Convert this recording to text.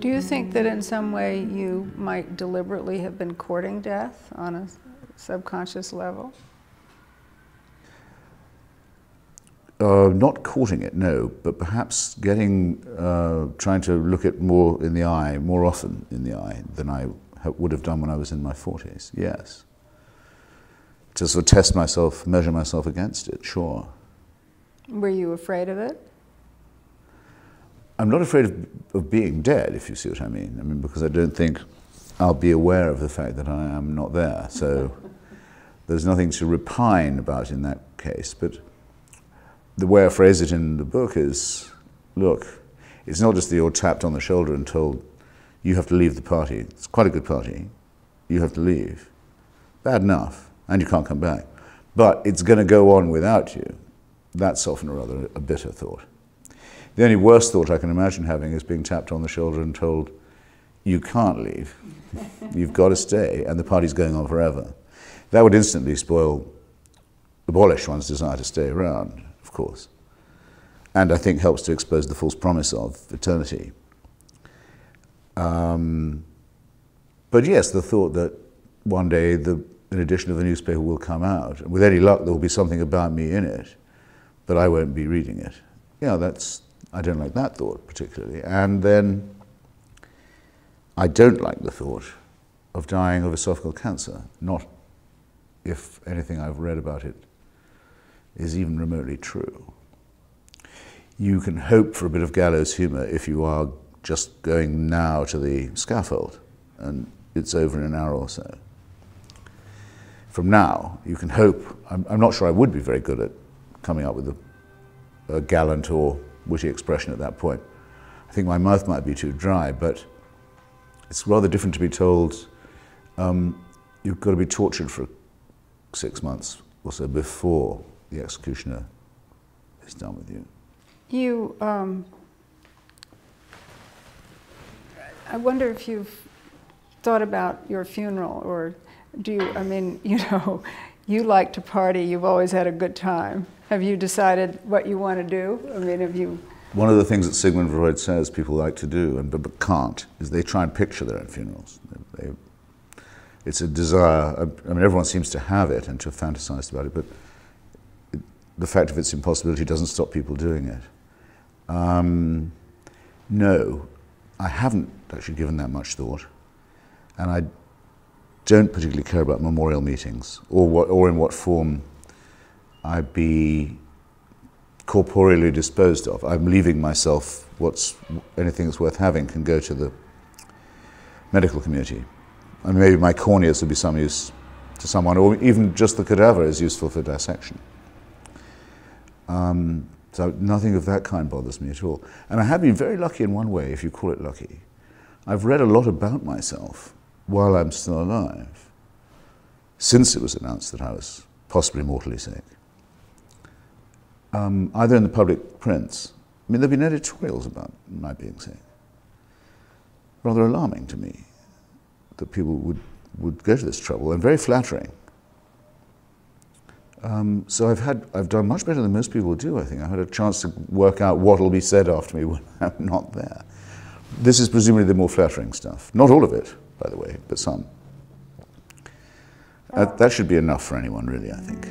Do you think that in some way you might deliberately have been courting death on a subconscious level? Not courting it, no, but perhaps trying to look it more in the eye, more often in the eye than I would have done when I was in my 40s, yes. To sort of test myself, measure myself against it, sure. Were you afraid of it? I'm not afraid of being dead, if you see what I mean. I mean, because I don't think I'll be aware of the fact that I am not there. So there's nothing to repine about in that case. But the way I phrase it in the book is, look, it's not just that you're tapped on the shoulder and told, you have to leave the party. It's quite a good party. You have to leave. Bad enough. And you can't come back. But it's going to go on without you. That's often or rather a bitter thought. The only worst thought I can imagine having is being tapped on the shoulder and told, you can't leave. You've got to stay, and the party's going on forever. That would instantly abolish one's desire to stay around, of course. And I think helps to expose the false promise of eternity. But yes, the thought that one day an edition of the newspaper will come out, and with any luck there will be something about me in it, but I won't be reading it. Yeah, I don't like that thought particularly. And then I don't like the thought of dying of esophageal cancer, not if anything I've read about it is even remotely true. You can hope for a bit of gallows humor if you are just going now to the scaffold and it's over in an hour or so. From now, you can hope. I'm not sure I would be very good at coming up with a gallant or witty expression at that point. I think my mouth might be too dry, but it's rather different to be told you've got to be tortured for 6 months or so before the executioner is done with you. I wonder if you've thought about your funeral, or do you, I mean, you know, you like to party, you've always had a good time. Have you decided what you want to do? I mean, have you... One of the things that Sigmund Freud says people like to do, but can't, is they try and picture their own funerals. It's a desire, I mean, everyone seems to have it and to have fantasized about it, but the fact of its impossibility doesn't stop people doing it. No, I haven't actually given that much thought, and I don't particularly care about memorial meetings or in what form I'd be corporeally disposed of. I'm leaving myself anything that's worth having can go to the medical community. I mean, maybe my corneas would be some use to someone, or even just the cadaver is useful for dissection. So nothing of that kind bothers me at all. And I have been very lucky in one way, if you call it lucky. I've read a lot about myself while I'm still alive, since it was announced that I was possibly mortally sick. Either in the public prints. I mean, there have been editorials about my being sick. Rather alarming to me that people would go to this trouble, and very flattering. So I've done much better than most people do, I think. I had a chance to work out what will be said after me when I'm not there. This is presumably the more flattering stuff. Not all of it, by the way, but some. That should be enough for anyone, really, I think.